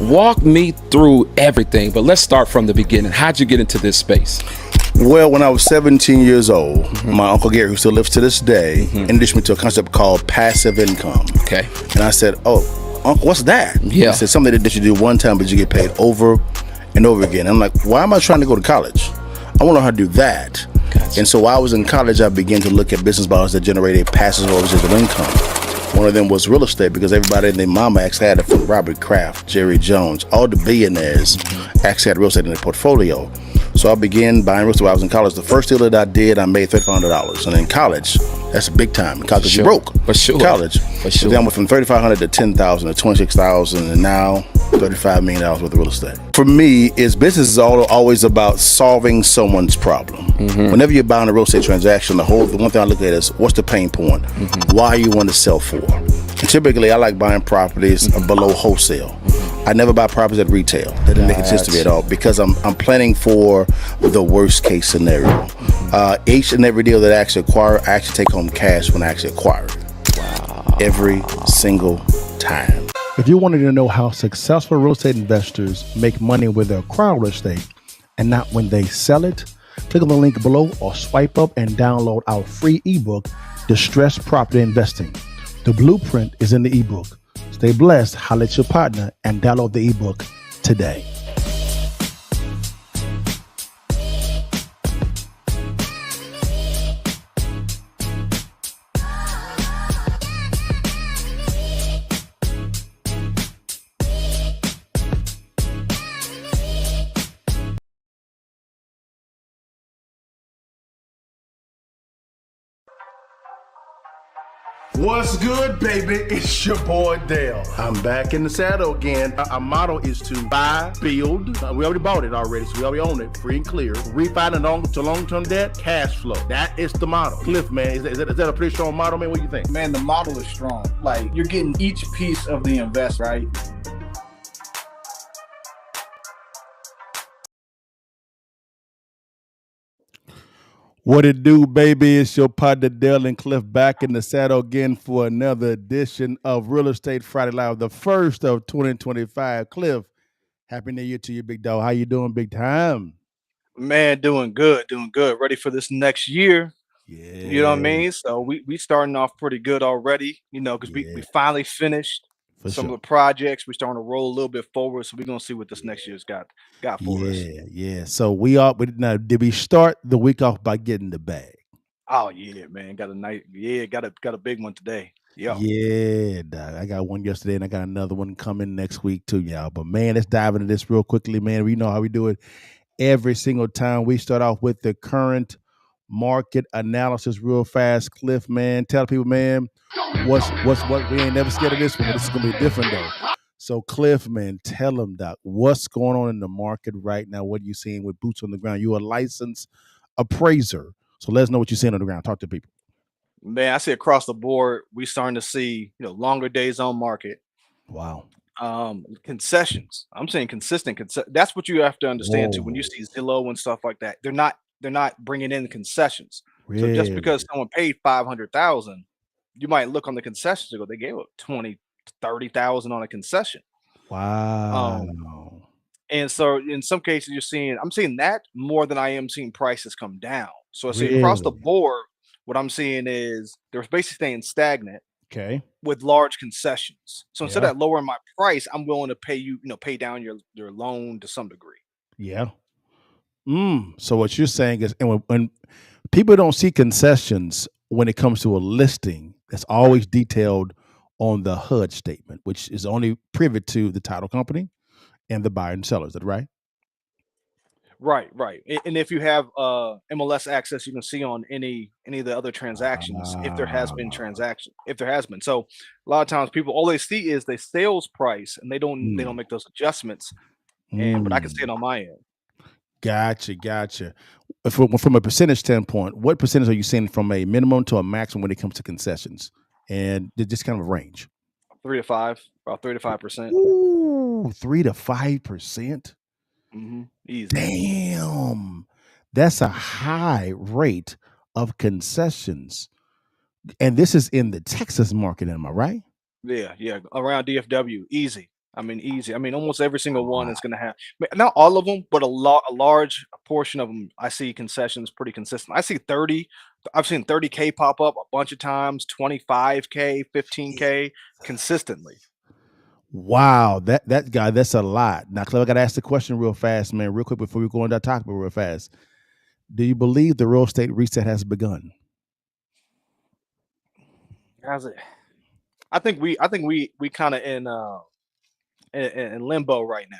Walk me through everything, but let's start from the beginning. How'd you get into this space? Well, when I was 17 years old, my Uncle Gary, who still lives to this day, introduced me to a concept called passive income. Okay. And I said, "Oh, Uncle, what's that?" Yeah. He said, "Something that you do one time, but you get paid over and over again." I'm like, "Why am I trying to go to college? I want to know how to do that." Gotcha. And so while I was in college, I began to look at business models that generated passive or residual income. One of them was real estate, because everybody and their mama actually had it, from Robert Kraft, Jerry Jones, all the billionaires actually had real estate in their portfolio. So I began buying real estate while I was in college. The first deal that I did, I made $3,500. And in college, that's big time. In college, you broke. For sure. College. For sure. Then I went from $3,500 to $10,000 to $26,000, and now $35 million worth of real estate. For me, business is always about solving someone's problem. Whenever you're buying a real estate transaction, the one thing I look at is, what's the pain point? Why you want to sell for? And typically, I like buying properties below wholesale. I never buy properties at retail. That didn't make sense to me at all, because I'm planning for the worst case scenario. Each and every deal that I actually acquire, I actually take home cash when I actually acquire it. Wow. Every single time. If you wanted to know how successful real estate investors make money when they acquire real estate and not when they sell it, click on the link below or swipe up and download our free ebook, Distressed Property Investing. The blueprint is in the ebook. Stay blessed, holla at your partner, and download the ebook today. What's good, baby? It's your boy Dale. I'm back in the saddle again. Our motto is to buy, build. We already bought it already, so we already own it, free and clear. Refinance to long-term debt, cash flow. That is the motto. Cliff, man, is that a pretty strong motto, man? What do you think? Man, the model is strong. Like, you're getting each piece of the invest, right? What it do, baby? It's your partner Dale and Cliff back in the saddle again for another edition of Real Estate Friday Live, the first of 2025. Cliff, happy New Year to you, big dog. How you doing, big time? Man, doing good. Ready for this next year. Yeah. You know what I mean? So we starting off pretty good already, because we finally finished some of the projects. We're starting to roll a little bit forward. So we're gonna see what this next year's got for us. Yeah. So did we start the week off by getting the bag? Oh yeah, man. Got a big one today. Yeah. Yeah, dog. I got one yesterday and I got another one coming next week too, y'all. But man, let's dive into this real quickly, man. We know how we do it every single time. We start off with the current market analysis real fast. Cliff, man, tell people, man, what we ain't never scared of this one, but this is gonna be different though. So Cliff, man, tell them, doc, what's going on in the market right now? What are you seeing with boots on the ground? You're a licensed appraiser, so let us know what you're seeing on the ground. Talk to people. Man, I see across the board, we starting to see, longer days on market. Wow. Concessions. I'm saying consistent. That's what you have to understand too. When you see Zillow and stuff like that, they're not bringing in concessions. Really? So just because someone paid 500,000, you might look on the concessions and go, they gave up 20, 30,000 on a concession. Wow. And so in some cases, I'm seeing that more than I am seeing prices come down. So I see across the board, what I'm seeing is they're basically staying stagnant. Okay. With large concessions. So instead of lowering my price, I'm willing to pay you, pay down your loan to some degree. Yeah. So what you're saying is, and when people don't see concessions when it comes to a listing, that's always detailed on the HUD statement, which is only privy to the title company and the buyer and seller. Is that right? Right. And if you have MLS access, you can see on any of the other transactions if there has been transaction. If there has been. So a lot of times people, all they see is the sales price and they don't make those adjustments. But I can see it on my end. Gotcha. From a percentage standpoint, what percentage are you seeing from a minimum to a maximum when it comes to concessions? And just kind of a range. 3 to 5, about 3 to 5%. Ooh, 3 to 5%. Easy. Damn, that's a high rate of concessions, and this is in the Texas market. Am I right? Yeah, around DFW, easy. I mean, easy. I mean, almost every single one is going to have, not all of them, but a large portion of them. I see concessions pretty consistent. I see 30. I've seen 30K pop up a bunch of times, 25K, 15K consistently. Wow, that guy, that's a lot. Now, Cleve, I got to ask the question real fast, man, real quick before we go into that topic real fast. Do you believe the real estate reset has begun? How's it? I think we kind of in limbo right now.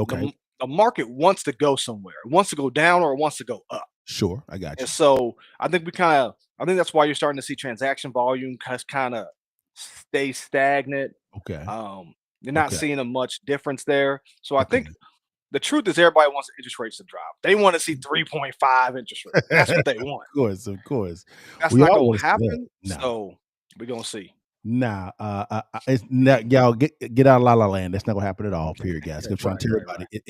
Okay, The market wants to go somewhere. It wants to go down or it wants to go up. sure, I got And you. so I think that's why you're starting to see transaction volume kind of stay stagnant. Okay, You're not okay, seeing a much difference there. So I okay. think the truth is everybody wants interest rates to drop. They want to see 3.5 interest rate. That's what they want. Of course. That's We not all gonna want to see that. happen. No. So we're gonna see. Nah, it's not, y'all get out of La La Land. That's not gonna happen at all. Period, guys. I'm trying to tell everybody, it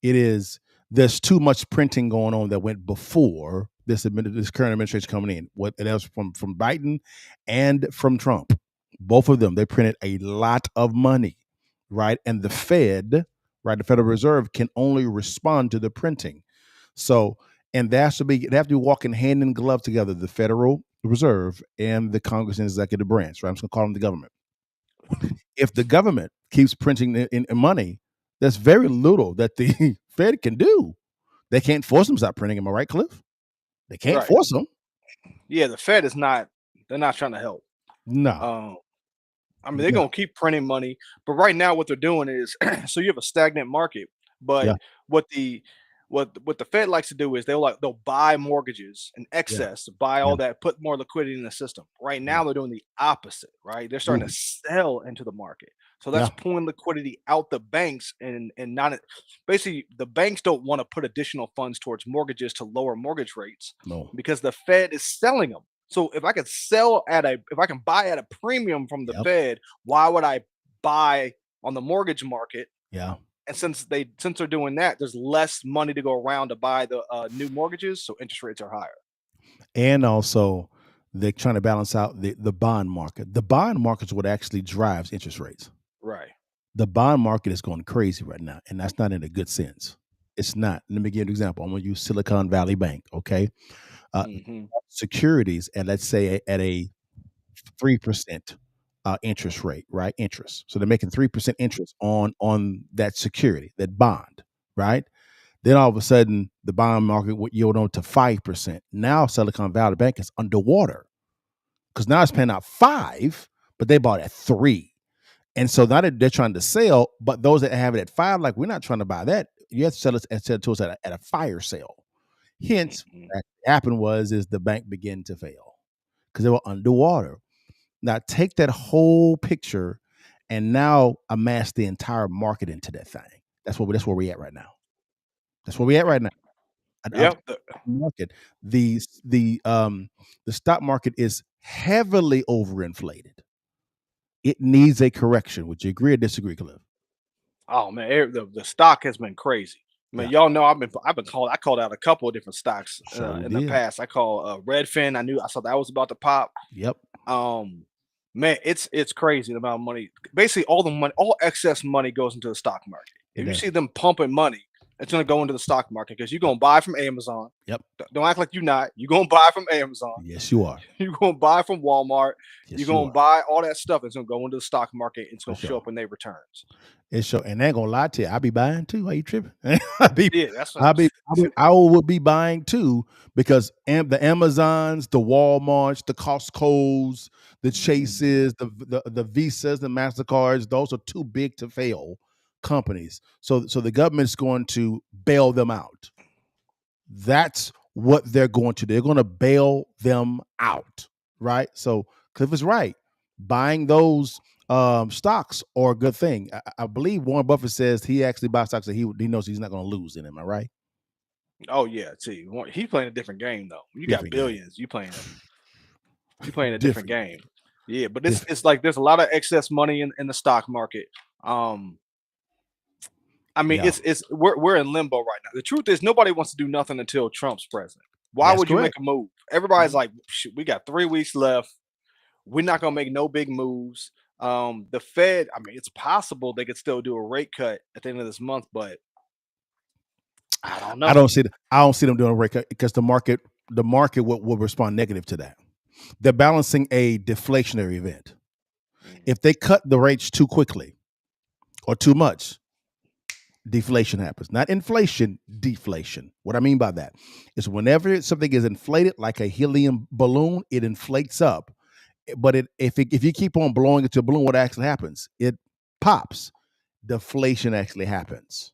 is. There's too much printing going on that went before this current administration coming in. What it was from Biden and from Trump, both of them, they printed a lot of money, right? And the Fed, right, the Federal Reserve can only respond to the printing. So, and they have to be walking hand in glove together. The Federal Reserve and the Congress and executive branch, right? I'm just gonna call them the government. If the government keeps printing in money, there's very little that the Fed can do. They can't force them to stop printing. Am I right, Cliff? They can't Right. force them. Yeah, the Fed is not. They're not trying to help. No. I mean, they're No. gonna keep printing money, but right now what they're doing is so you have a stagnant market. But Yeah. what the what the Fed likes to do is they'll buy mortgages in Yeah. excess, buy Yeah. all that, put more liquidity in the system. Right Yeah. now they're doing the opposite, right? They're starting Ooh. to sell into the market. So that's Yeah. pulling liquidity out the banks and not basically the banks don't want to put additional funds towards mortgages to lower mortgage rates No. because the Fed is selling them. So if I can buy at a premium from the Yep. Fed, why would I buy on the mortgage market? Yeah. And since they're doing that, there's less money to go around to buy the new mortgages, so interest rates are higher. And also they're trying to balance out the bond market. The bond market is what actually drives interest rates. Right. The bond market is going crazy right now, and that's not in a good sense. It's not. Let me give you an example. I'm going to use Silicon Valley Bank. Okay, Hmm. securities, and let's say at a 3% interest rate, right? Interest. So they're making 3% interest on that security, that bond, right? Then all of a sudden, the bond market would yield on to 5%. Now Silicon Valley Bank is underwater because now it's paying out 5, but they bought at 3. And so now they're trying to sell, but those that have it at 5, like, we're not trying to buy that. You have to sell it to us at a fire sale. Hence, Hmm. what happened is the bank began to fail because they were underwater. Now take that whole picture and now amass the entire market into that thing. That's where we're at right now. That's where we're at right now. Yep. Market. The stock market is heavily overinflated. It needs a correction. Would you agree or disagree, Cliff? Oh man, the stock has been crazy. I mean, Yeah, y'all know I called out a couple of different stocks surely in the did. past. I call Redfin. I saw that was about to pop. Yep. Man, it's crazy the amount of money. Basically, all the money, all excess money goes into the stock market. It If you does. see them pumping money, it's gonna go into the stock market because you're gonna buy from Amazon. Yep. Don't act like you're not. You're gonna buy from Amazon. Yes, you are. You're gonna buy from Walmart. Yes, You're you gonna are. buy all that stuff. It's gonna go into the stock market. It's For gonna show sure. up in their returns. It's sure. And I ain't gonna lie to you. I be buying too. Are you tripping? I Yeah, that's what I would be buying too because the Amazons, the Walmarts, the Costco's, the Chases, the Visas, the Mastercards, those are too big to fail companies. So the government's going to bail them out. That's what they're going to do. They're going to bail them out, right? So Cliff is right. Buying those stocks are a good thing. I believe Warren Buffett says he actually buys stocks that he knows he's not going to lose in. Am I right? Oh yeah, see, he's playing a different game though. You got Different game. billions. You playing a different game. Yeah, but Different. it's like there's a lot of excess money in the stock market. I mean, Yeah. it's we're in limbo right now. The truth is, nobody wants to do nothing until Trump's president. Why That's would you make correct. a move? Everybody's Mhm. like, "Shoot, we got 3 weeks left. We're not gonna make no big moves. The Fed, I mean, it's possible they could still do a rate cut at the end of this month, but I don't know. I don't see them doing a rate cut because the market will respond negative to that. They're balancing a deflationary event. If they cut the rates too quickly or too much, deflation happens. Not inflation, deflation. What I mean by that is whenever something is inflated like a helium balloon, it inflates up. But if you keep on blowing it to a balloon, what actually happens? It pops. Deflation actually happens,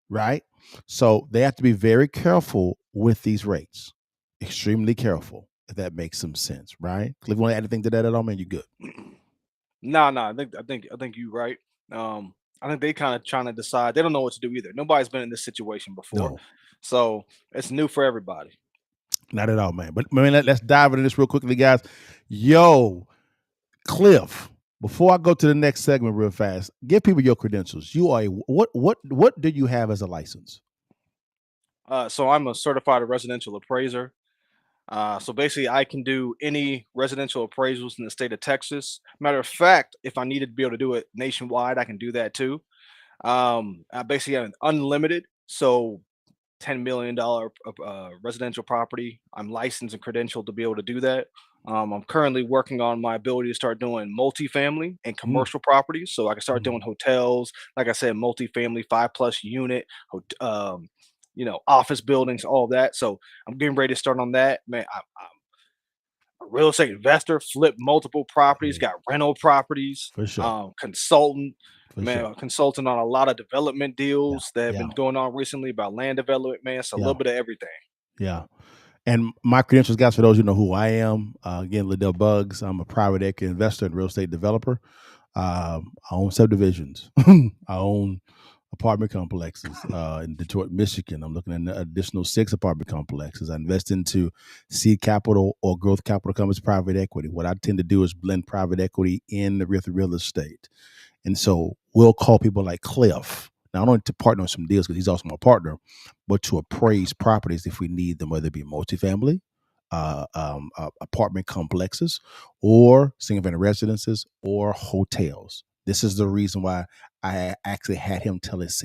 right? So they have to be very careful with these rates. Extremely careful, if that makes some sense, right? Cliff, want to add anything to that at all, man? You good? No, I think you're right. I think they kind of trying to decide. They don't know what to do either. Nobody's been in this situation before, No, so it's new for everybody. not at all, man. But man, let's dive into this real quickly, guys. Yo, Cliff, before I go to the next segment real fast, give people your credentials. You are what do you have as a license? So I'm a certified residential appraiser. So basically, I can do any residential appraisals in the state of Texas. Matter of fact, if I needed to be able to do it nationwide, I can do that too. I basically have an unlimited, so $10 million residential property. I'm licensed and credentialed to be able to do that. I'm currently working on my ability to start doing multifamily and Mm, commercial properties, so I can start mm. doing hotels. Like I said, multifamily, 5+ unit, office buildings, all that. So I'm getting ready to start on that. Man, I'm a real estate investor, flip multiple properties, Hey, got rental properties, for sure, consultant. for Man, sure. I'm consulting on a lot of development Yeah, deals that have yeah, been going on recently about land development, man. It's a yeah, little bit of everything. yeah. And my credentials, guys, for those who know who I am, again, Liddell Buggs. I'm a private equity investor and real estate developer. I own subdivisions. I own apartment complexes in Detroit, Michigan. I'm looking at an additional 6 apartment complexes. I invest into seed capital or growth capital companies, private equity. What I tend to do is blend private equity in with real estate. And so we'll call people like Cliff, not only to partner on some deals because he's also my partner, but to appraise properties if we need them, whether it be multifamily, apartment complexes, or single family residences, or hotels. This is the reason why I actually had him tell his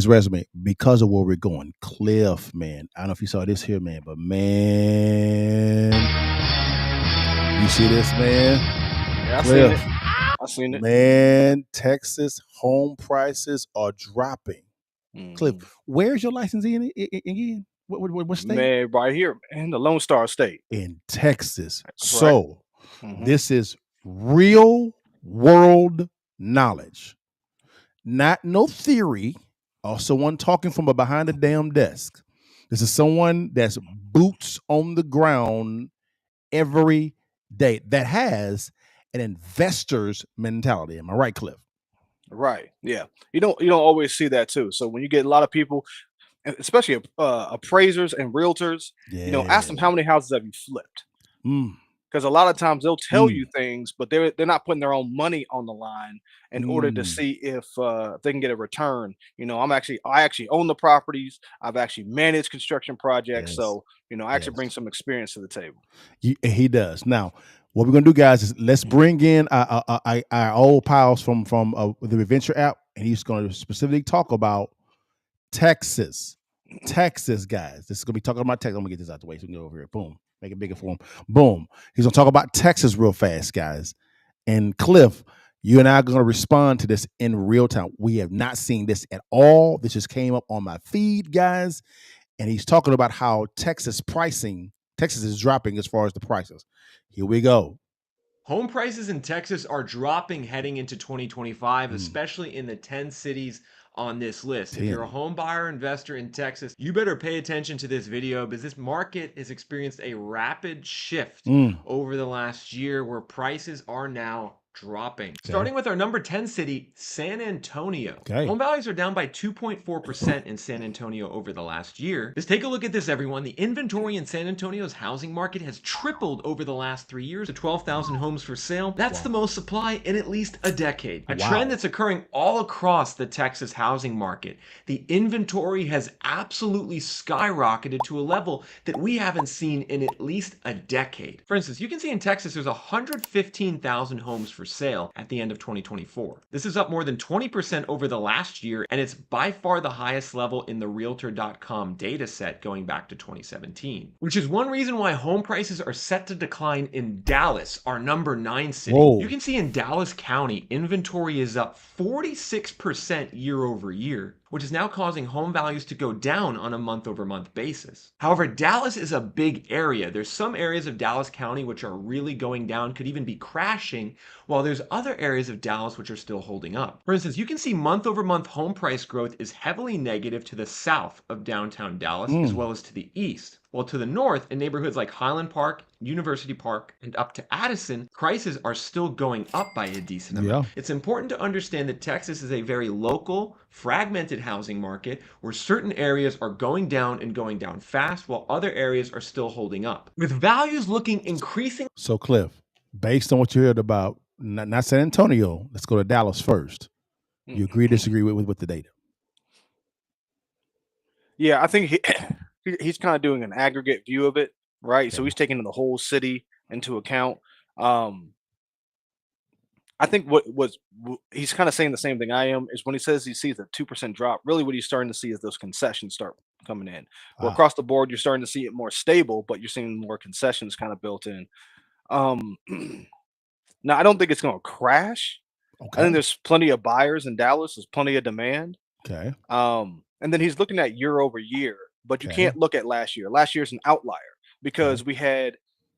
resume because of where we're going. Cliff, man, I don't know if you saw this here, man, but man, you see this, man, Yeah, I seen Cliff. it. I seen it. Man, Texas home prices are dropping. Cliff, Mhm. where's your license again? What state? Man, right here, man, the Lone Star State. In Texas. That's right. So Hmm. this is real world knowledge, not no theory or someone talking from behind a damn desk. This is someone that's boots on the ground every day that has an investor's mentality. Am I right, Cliff? Right. Yeah. You don't always see that too. So when you get a lot of people, especially appraisers and realtors, ask them Yeah. how many houses have you flipped? Mm, Because a lot of times they'll tell you mm, things, but they're not putting their own money on the line in order to mm. see if they can get a return. I actually own the properties. I've actually managed construction projects, Yes. so I actually bring Yes. some experience to the table. He does. Now, what we're gonna do, guys, is let's bring in our old pals from the Adventure app, and he's gonna specifically talk about Texas. Texas, guys. This is gonna be talking about Texas. I'm gonna get this out the way so we can go over here. Boom. Make it bigger for him. Boom. He's gonna talk about Texas real fast, guys. And Cliff, you and I are gonna respond to this in real time. We have not seen this at all. This just came up on my feed, guys. And he's talking about how Texas is dropping as far as the prices. Here we go. Home prices in Texas are dropping heading into 2025, Mm, especially in the 10 cities on this list. If you're a 10. home buyer investor in Texas, you better pay attention to this video because this market has experienced a rapid shift Mm, over the last year where prices are now dropping. okay. Starting with our number 10 city, San Antonio. Okay. Home values are down by 2.4% in San Antonio over the last year. Just take a look at this, everyone. The inventory in San Antonio's housing market has tripled over the last 3 years to 12,000 homes for sale. That's the most supply in at least a decade. A trend that's occurring all across the Texas housing market. The inventory has absolutely skyrocketed to a level that we haven't seen in at least a decade. For instance, you can see in Texas there's 115,000 homes for for sale at the end of 2024. This is up more than 20% over the last year, and it's by far the highest level in the Realtor.com data set going back to 2017, which is one reason why home prices are set to decline in Dallas, our number 9 city. Whoa. You can see in Dallas County, inventory is up 46% year over year, which is now causing home values to go down on a month-over-month basis. However, Dallas is a big area. There's some areas of Dallas County which are really going down, could even be crashing, while there's other areas of Dallas which are still holding up. For instance, you can see month-over-month home price growth is heavily negative to the south of downtown Dallas, as well as to the east. While to the north, in neighborhoods like Highland Park, University Park, and up to Addison, prices are still going up by a decent amount. It's important to understand that Texas is a very local, fragmented housing market where certain areas are going down and going down fast, while other areas are still holding up, with values looking increasing. So, Cliff, based on what you heard about not San Antonio, let's go to Dallas first. You agree, disagree with the data? Yeah, I think he's kind of doing an aggregate view of it, right? So he's taking the whole city into account. I think he's kind of saying the same thing I am is when he says he sees a 2% drop, really what he's starting to see is those concessions start coming in. Where across the board, you're starting to see it more stable, but you're seeing more concessions kind of built in. Now, I don't think it's going to crash. I think there's plenty of buyers in Dallas. There's plenty of demand. Okay. And then he's looking at year over year, but you can't look at last year. Last year's an outlier because we had,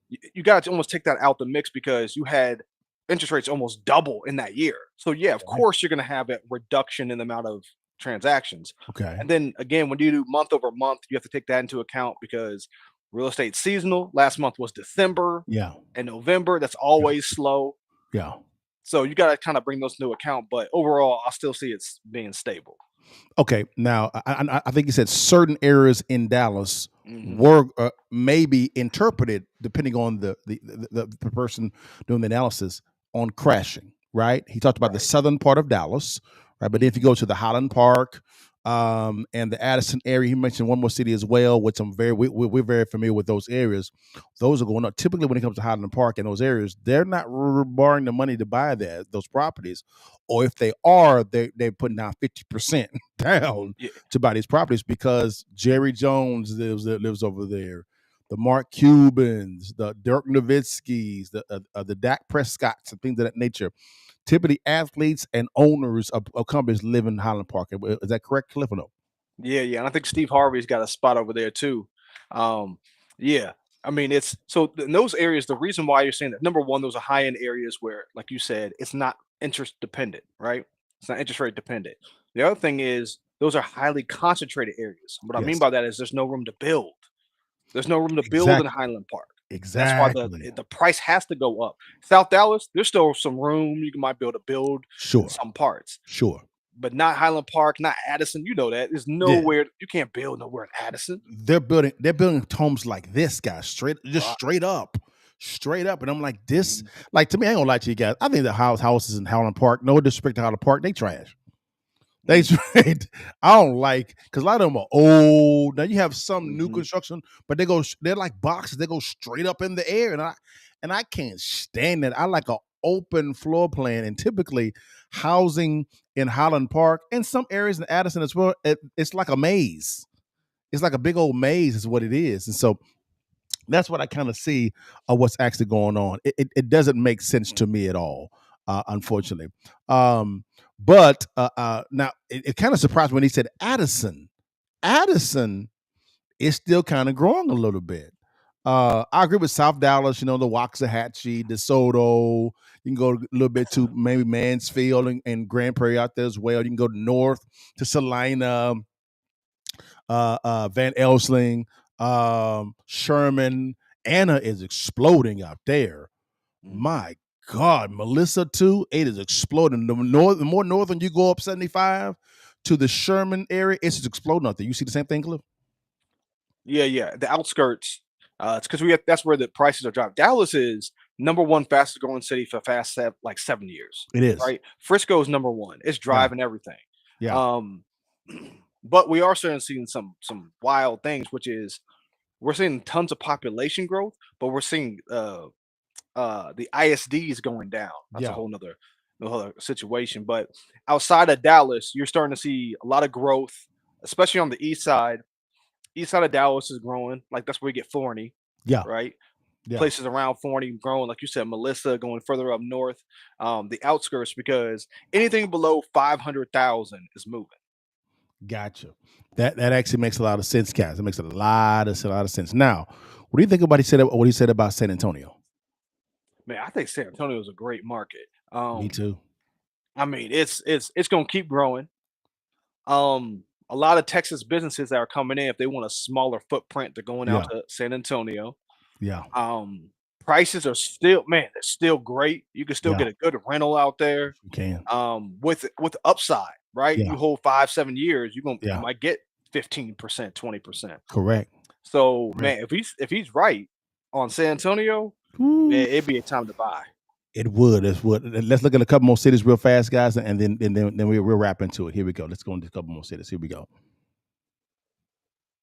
you got to almost take that out the mix because you had interest rates almost double in that year. So yeah, of course you're going to have a reduction in the amount of transactions. Okay. And then again, when you do month over month, you have to take that into account because real estate's seasonal. Last month was December. Yeah. And November. That's always slow. Yeah. So you got to kind of bring those into account. But overall, I still see it's being stable. Okay. Now, I think you said certain areas in Dallas were maybe interpreted, depending on the person doing the analysis, on crashing, right? He talked about the southern part of Dallas, right? But then if you go to the Highland Park and the Addison area, he mentioned one more city as well, which we're very familiar with those areas. Those are going up. Typically, when it comes to Highland Park and those areas, they're not borrowing the money to buy those properties, or if they are, they're putting down 50% down to buy these properties because Jerry Jones lives over there. The Mark Cubans, the Dirk Nowitzkis, the Dak Prescotts, and things of that nature. Typically, athletes and owners of companies live in Highland Park. Is that correct, Cliff, or no? Yeah, and I think Steve Harvey's got a spot over there too. Yeah, I mean it's so in those areas. The reason why you're saying that number one, those are high end areas where, like you said, it's not interest dependent, right? It's not interest rate dependent. The other thing is those are highly concentrated areas. What I mean by that is there's no room to build. There's no room to build in Highland Park. Exactly. That's why the price has to go up. South Dallas, there's still some room. You might be able to build in some parts. Sure. But not Highland Park, not Addison. You know that. There's nowhere you can't build nowhere in Addison. They're building homes like this, guys, straight up. And I'm like, this, like, to me, I ain't gonna lie to you guys. I think the houses in Highland Park, no disrespect to Highland Park, they trash. They straight. I don't like because a lot of them are old. Now you have some new construction, but they're like boxes. They go straight up in the air, and I can't stand that. I like an open floor plan, and typically housing in Highland Park and some areas in Addison as well. It's like a maze. It's like a big old maze, is what it is, and so that's what I kind of see of what's actually going on. It doesn't make sense to me at all, unfortunately. But now it kind of surprised me when he said Addison. Addison is still kind of growing a little bit. I agree with South Dallas, the Waxahachie, DeSoto. You can go a little bit to maybe Mansfield and Grand Prairie out there as well. You can go north to Salina, Van Elsling, Sherman. Anna is exploding out there. My God, Melissa too. It is exploding. The more northern you go up 75 to the Sherman area, it's just exploding out there. You see the same thing, Cliff? Yeah. The outskirts. It's because that's where the prices are dropping. Dallas is number one fastest growing city for 7 years. It is right. Frisco is number one. It's driving everything. Yeah. But we are starting to see some wild things, which is we're seeing tons of population growth, but we're seeing the ISDs going down. That's a Yeah. whole other situation. But outside of Dallas, you're starting to see a lot of growth, especially on the east side. East side of Dallas is growing. Like that's where you get Forney, Yeah. right? Yeah. Places around Forney growing, like you said, Melissa going further up north, the outskirts, because anything below 500,000 is moving. Gotcha. That actually makes a lot of sense, guys. It makes a lot of sense. Now, what do you think about what he said about San Antonio? Man, I think San Antonio is a great market. Me too. I mean, it's gonna keep growing. A lot of Texas businesses that are coming in, if they want a smaller footprint, they're going out Yeah. to San Antonio. Yeah. Um, Prices are still, man, they're still great. You can still Yeah. get a good rental out there. You can. With upside, right? Yeah. You hold 5, 7 years, you Yeah. might get 15%, 20%. Correct. So Correct. man, if he's right on San Antonio, Woo. man, it'd be a time to buy. It would. It would. Let's look at a couple more cities real fast, guys, and then we'll wrap into it. Here we go. Let's go into a couple more cities. Here we go.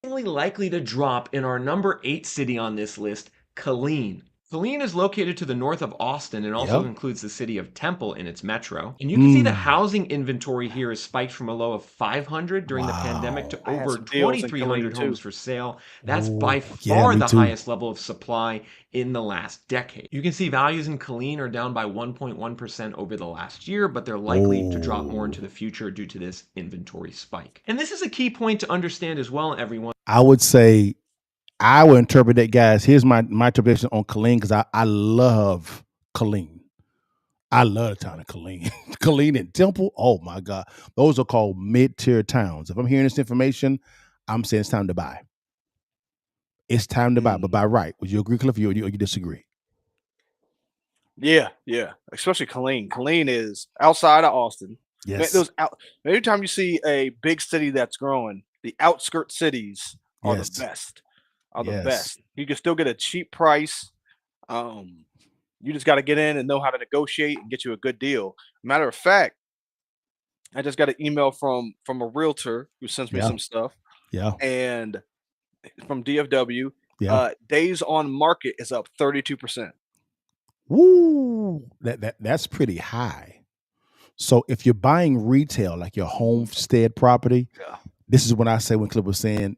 Likely to drop in our number 8 city on this list, Killeen. Killeen is located to the north of Austin and also Yep. includes the city of Temple in its metro. And you can see the Mm. housing inventory here is spiked from a low of 500 during the pandemic to Wow. I had over some deals in 2,300 Killeen too. homes for sale. That's Oh, by yeah, far me the too. highest level of supply in the last decade. You can see values in Killeen are down by 1.1% over the last year, but they're likely to drop more into Oh. the future due to this inventory spike. And this is a key point to understand as well, everyone. I would say I would interpret that, guys. Here's my interpretation on Killeen, because I love Killeen. I love the town of Killeen. Killeen and Temple. Oh my God. Those are called mid-tier towns. If I'm hearing this information, I'm saying it's time to buy. It's time to buy. But Mm. buy right. Would you agree, Cliff, or you disagree? Yeah, yeah. Especially Killeen. Killeen is outside of Austin. Man, Yes. those out every time you see a big city that's growing, the outskirt cities are the Yes. best. Are the Yes. best. You can still get a cheap price. Um, you just got to get in and know how to negotiate and get you a good deal. Matter of fact, I just got an email from a realtor who sends me Yeah. some stuff, Yeah. and from DFW, Yeah. days on market is up 32%. Woo. That's pretty high. So if you're buying retail, like your homestead property, Yeah. this is what I say when Cliff was saying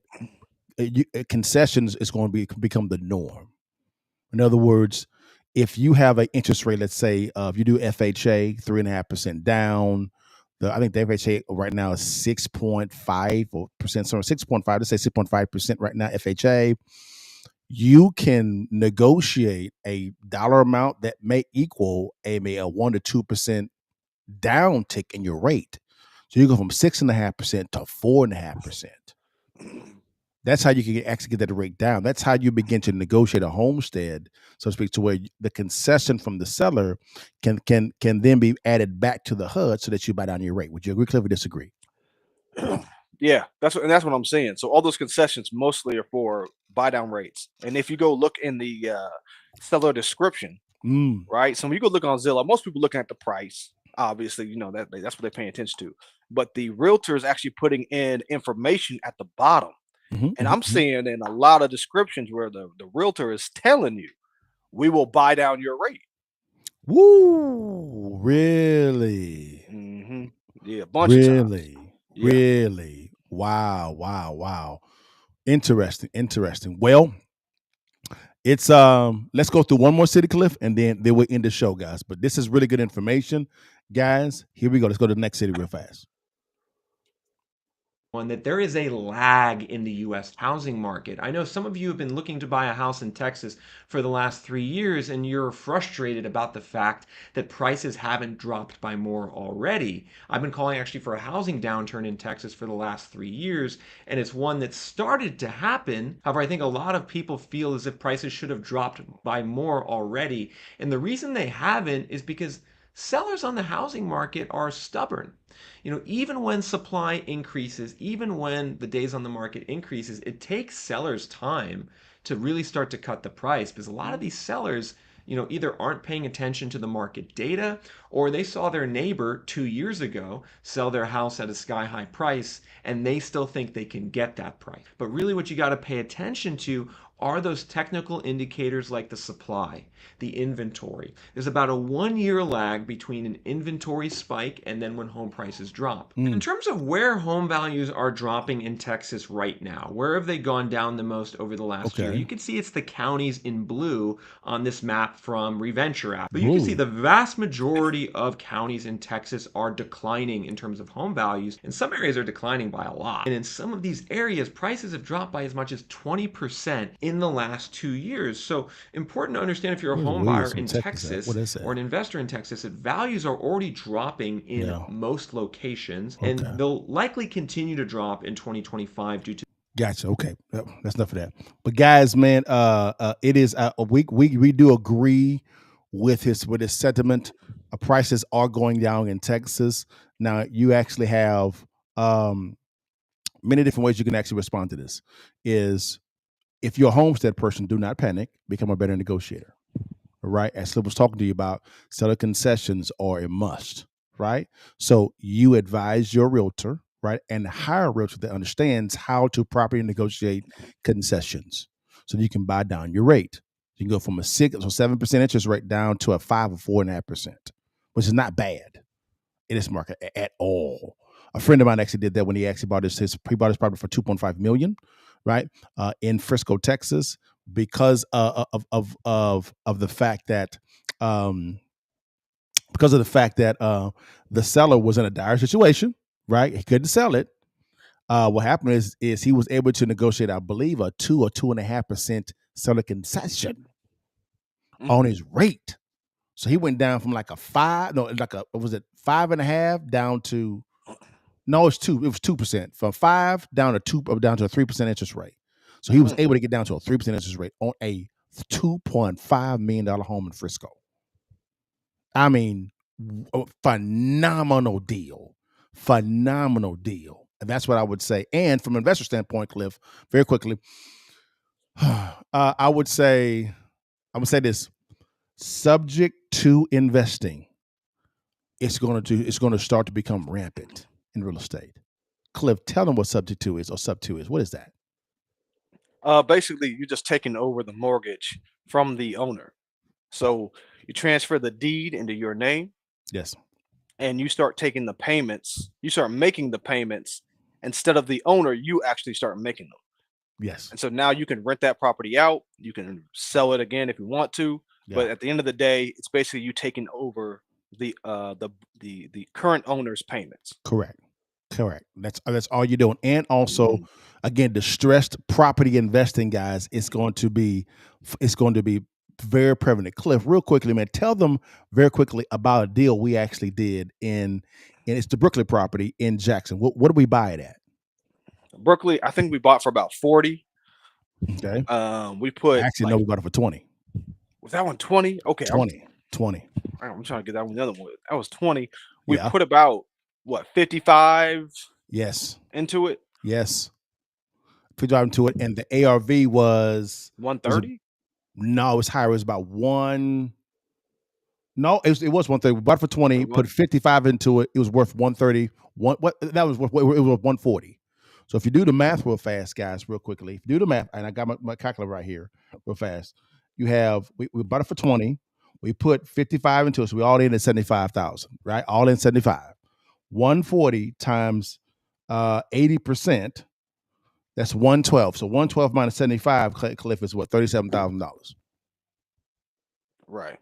concessions is going to become the norm. In other words, if you have an interest rate, let's say if you do FHA, 3.5% down, I think the FHA right now is 6.5 or percent, so 6.5. Let's say 6.5% right now. FHA, you can negotiate a dollar amount that may equal a 1 to 2% down tick in your rate. So you go from 6.5% to 4.5%. That's how you can actually get that rate down. That's how you begin to negotiate a homestead, so to speak, to where the concession from the seller can then be added back to the HUD so that you buy down your rate. Would you agree, Cliff, or disagree? Yeah, that's what I'm saying. So all those concessions mostly are for buy down rates. And if you go look in the seller description, Mm. right? So when you go look on Zillow, most people looking at the price. Obviously, that's what they're paying attention to. But the realtor is actually putting in information at the bottom. Hmm. And I'm seeing in a lot of descriptions where the realtor is telling you, we will buy down your rate. Woo! Really? Yeah, a bunch of times. Really? Yeah. Really? Wow! Wow! Wow! Interesting. Interesting. Well, it's let's go through one more city, Cliff, and then we'll end the show, guys. But this is really good information, guys. Here we go. Let's go to the next city real fast. That there is a lag in the US housing market. I know some of you have been looking to buy a house in Texas for the last 3 years, and you're frustrated about the fact that prices haven't dropped by more already. I've been calling actually for a housing downturn in Texas for the last 3 years, and it's one that started to happen. However, I think a lot of people feel as if prices should have dropped by more already. And the reason they haven't is because sellers on the housing market are stubborn. Even when supply increases, even when the days on the market increases, it takes sellers time to really start to cut the price, because a lot of these sellers, either aren't paying attention to the market data, or they saw their neighbor 2 years ago sell their house at a sky high price and they still think they can get that price. But really what you got to pay attention to are those technical indicators like the supply, the inventory. There's about a 1 year lag between an inventory spike and then when home prices drop. And in terms of where home values are dropping in Texas right now, where have they gone down the most over the last year? Okay. You can see it's the counties in blue on this map from Reventure app. But you can see the vast majority of counties in Texas are declining in terms of home values, and some areas are declining by a lot. And in some of these areas, prices have dropped by as much as 20% in the last 2 years. So important to understand if you're a Where's home buyer Williamson, in Texas at? Texas What is that? or an investor in Texas, that values are already dropping in Yeah. most locations, Okay. and they'll likely continue to drop in 2025 due to Gotcha. Okay, that's enough of that. But guys, man, it is we do agree with his sentiment. Prices are going down in Texas now. You actually have many different ways you can actually respond to this. Is if you're a homestead person, do not panic. Become a better negotiator. Right, as Slip was talking to you about, seller concessions are a must. Right, so you advise your realtor, right, and hire a realtor that understands how to properly negotiate concessions, so that you can buy down your rate. You can go from a 6 or 7% interest rate down to a 5 or 4.5%, which is not bad in this market at all. A friend of mine actually did that when he actually bought he bought his property for $2.5 million, right, in Frisco, Texas, because of the fact that the seller was in a dire situation, right? He couldn't sell it. What happened is he was able to negotiate, I believe, a 2 or 2.5% seller concession on his rate. So he went down from like a 5, no, like a, was it 5.5 down to, no, it's 2. It was 2%, from 5 down to 2, down to a 3% interest rate. So he was able to get down to a 3% interest rate on a $2.5 million home in Frisco. I mean, phenomenal deal. Phenomenal deal. And that's what I would say. And from an investor standpoint, Cliff, very quickly, I would say this: subject to investing, it's going to start to become rampant in real estate. Cliff, tell them what subject to is, or sub to is. What is that? Basically, you're just taking over the mortgage from the owner. So you transfer the deed into your name, Yes. and you start taking the payments. You start making the payments instead of the owner. You actually start making them. Yes. And so now you can rent that property out. You can sell it again if you want to. But Yeah. at the end of the day, it's basically you taking over the current owner's payments. Correct. That's all you're doing. And also, again, distressed property investing, guys, it's going to be very prevalent. Cliff, real quickly, man, tell them very quickly about a deal we actually did and it's the Brooklyn property in Jackson. What did we buy it at? Berkeley, I think we bought for about 40. Okay. We put Actually, no, we bought it for 20. Was that one 20? Okay, 20. I'm trying to get that one. The other one that was 20. We Yeah. put about what 55 Yes. into it. Yes. We drive into it, and the ARV was 130. No, it was higher. It was about one. No, it was 130. We bought it for 20, put 55 into it. It was worth 130. That was worth, it was worth 140. So if you do the math real fast, guys, real quickly, if you do the math, and I got my calculator right here real fast, you have, we bought it for 20. We put 55 into it. So we all in at 75,000, right? All in 75. 140 times 80%. That's 112. So 112 minus 75, Cliff, is what? $37,000. Right.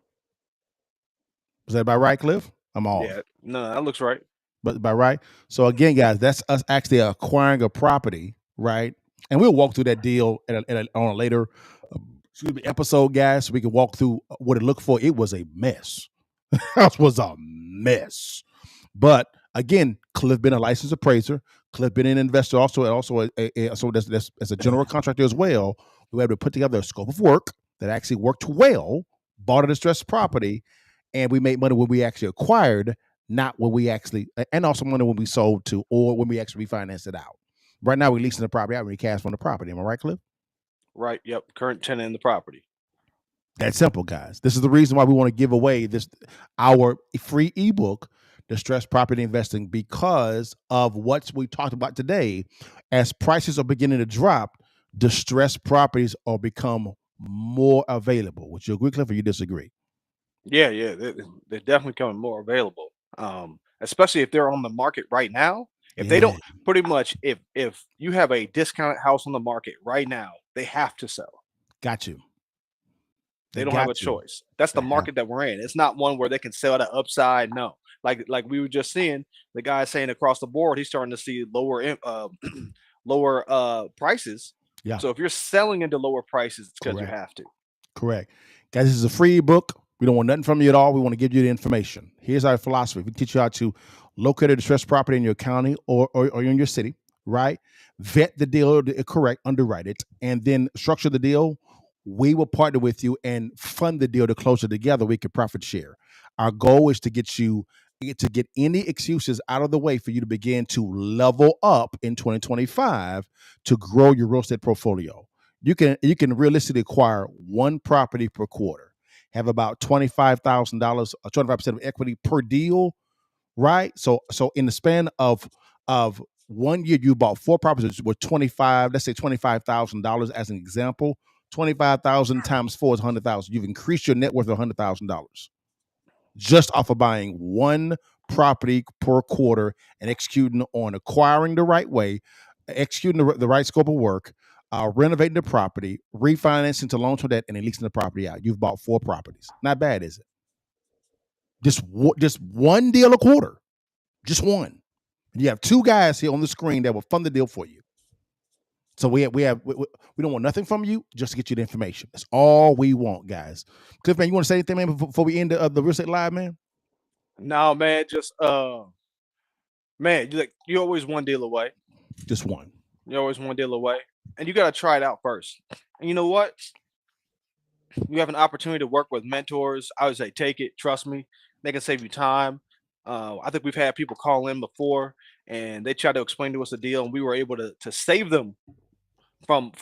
Was that about right, Cliff? I'm off. Yeah. No, that looks right. But about right. So again, guys, that's us actually acquiring a property, right? And we'll walk through that deal on a later episode, guys, so we can walk through what it looked for. It was a mess. House was a mess. But again, Cliff been a licensed appraiser. Cliff been an investor also, and also as a general contractor as well. We were able to put together a scope of work that actually worked well, bought a distressed property, and we made money when we actually acquired, not when we actually, and also money when we sold to, or when we actually refinanced it out. Right now, we're leasing the property out and we cash from the property. Am I right, Cliff? Right. Yep. Current tenant in the property. That's simple, guys. This is the reason why we want to give away our free ebook, Distressed Property Investing, because of what we talked about today. As prices are beginning to drop, distressed properties are become more available. Would you agree, Cliff, or you disagree? Yeah, yeah, they're definitely becoming more available. Especially if they're on the market right now. If they Yeah, don't, pretty much, if you have a discounted house on the market right now, they have to sell. got you. They They don't have a got you. choice. That's They the have market that we're in. It's not one where they can sell at upside. No, like we were just seeing the guy saying across the board, he's starting to see lower prices. yeah. So if you're selling into lower prices, it's because you Correct. have to. Correct. Guys, this is a free book. We don't want nothing from you at all. We want to give you the information. Here's our philosophy. We teach you how to locate a distressed property in your county or in your city, right? Vet the deal correct, underwrite it, and then structure the deal. We will partner with you and fund the deal to close it together. We can profit share. Our goal is to get any excuses out of the way for you to begin to level up in 2025 to grow your real estate portfolio. You can realistically acquire one property per quarter, have about $25,000 or 25% of equity per deal, right? So in the span of 1 year, you bought four properties with 25, let's say $25,000 as an example. 25,000 times four is 100,000. You've increased your net worth of $100,000 just off of buying one property per quarter and executing on acquiring the right way, executing the right scope of work, renovating the property, refinancing to long-term debt, and then leasing the property out. You've bought four properties. Not bad, is it? Just one deal a quarter. Just one. And you have two guys here on the screen that will fund the deal for you. So we don't want nothing from you, just to get you the information. That's all we want, guys. Cliff, man, you want to say anything, man, before we end the real estate live, man? No, man, just man, you're always one deal away. Just one. You're always one deal away, and you got to try it out first. And you know what? You have an opportunity to work with mentors. I would say take it. Trust me, they can save you time. I think we've had people call in before, and they tried to explain to us the deal, and we were able to save them from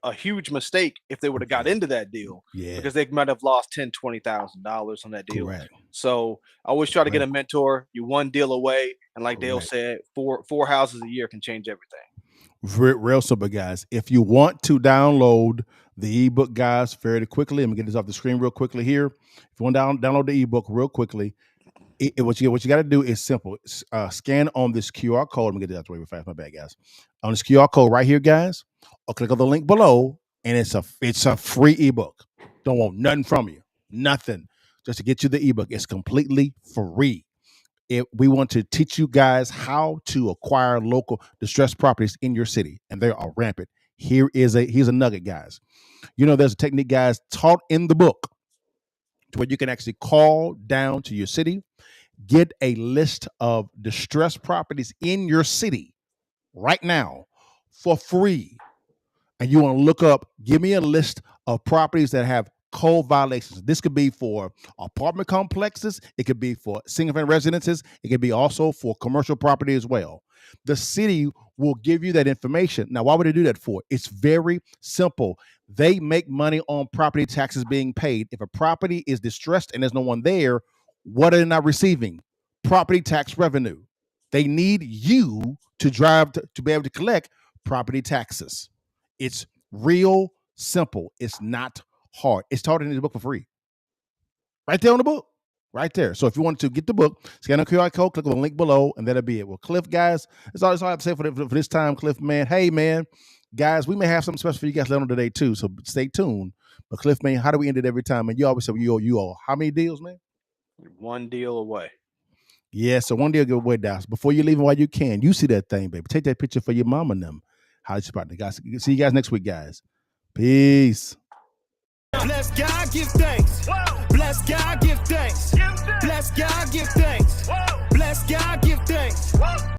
a huge mistake if they would have got into that deal, Yeah. because they might have lost $10,000-$20,000 on that deal. Correct. So I always try to get a Correct. mentor. You one deal away, and like Dale Correct. said, four houses a year can change everything. Real simple, guys. If you want to download the ebook, guys, fairly quickly, I'm gonna get this off the screen real quickly here. If you want to download the ebook real quickly, what you got to do is simple. Scan on this QR code. Let me get that out the way real fast. My bad, guys. On this QR code right here, guys, or click on the link below, and it's a free ebook. Don't want nothing from you, nothing, just to get you the ebook. It's completely free. We want to teach you guys how to acquire local distressed properties in your city, and they are rampant. Here's a nugget, guys. You know, there's a technique, guys, taught in the book to where you can actually call down to your city, get a list of distressed properties in your city right now for free. And you want to look up, give me a list of properties that have code violations. This could be for apartment complexes. It could be for single-family residences. It could be also for commercial property as well. The city will give you that information. Now, why would they do that for? It's very simple. They make money on property taxes being paid. If a property is distressed and there's no one there, what are they not receiving? Property tax revenue. They need you to drive to be able to collect property taxes. It's real simple. It's not hard. It's taught in the book for free. Right there on the book. Right there. So if you want to get the book, scan the QR code, click on the link below, and that'll be it. Well, Cliff, guys, that's all I have to say for this time, Cliff, man. Hey, man, guys, we may have something special for you guys later on today, too, so stay tuned. But, Cliff, man, how do we end it every time? And you always say you owe how many deals, man? One deal away. Yeah, so one deal give away, Dallas. Before you leave while you can, you see that thing, baby. Take that picture for your mom and them. How's your partner, guys? See you guys next week, guys. Peace. Bless God, give thanks. Whoa. Bless God, give thanks. Bless God, give thanks. Whoa. Bless God, give thanks. Whoa.